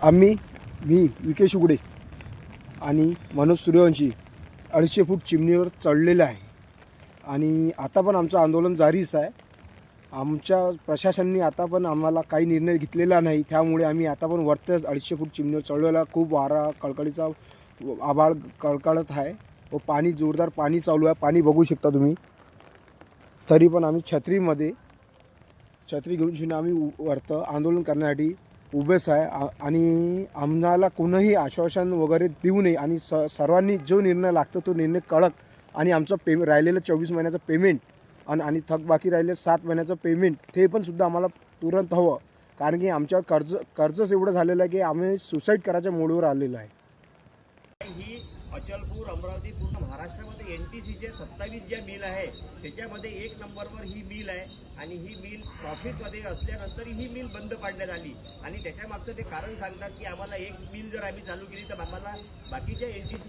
मी विकेश उघडे आणि मनोज सूर्यवंशी 250 फूट चिमणीवर चढलेलं आहे आणि आता पण आमचं आंदोलन जारीच आहे। आमच्या प्रशासनाने आता पण आम्हाला काही निर्णय घेतलेला नाही, त्यामुळे आम्ही आता पण वरती 250 फूट चिमणीवर चढलेला। खूप वारा कळकळीचा आभाळ कळकळत आहे व पाणी जोरदार पाणी चालू आहे, पाणी बघू शकता तुम्ही। तरी पण आम्ही छत्री घेऊन आम्ही वरती आंदोलन करण्यासाठी उभेच आहे आणि आम्हाला कोणीही आश्वासन वगैरे देऊ नये आणि सर्वांनी जो निर्णय लागतो तो निर्णय कडक आणि आमचं राहिलेलं 24 महिन्याचं पेमेंट आणि थकबाकी राहिले 7 महिन्याचं पेमेंट ते पण सुद्धा आम्हाला तुरंत हवं, कारण की आमच्यावर कर्जच एवढं झालेलं आहे की आम्ही सुसाईड करायच्या मोडवर आलेलो आहे। ही अचलपूर अमरावती पूर्ण महाराष्ट्रामध्ये NTCचे 27 ज्या मिल आहे त्याच्यामध्ये 1 नंबरवर ही मिल आहे आणि ही मिल प्रॉफिटमध्ये असल्यानंतर ही मिल बंद पाडण्यात आली आणि त्याच्या मागचं ते कारण सांगतात की आम्हाला एक मिल जर आम्ही चालू केली तर आम्हाला बाकीच्या NTC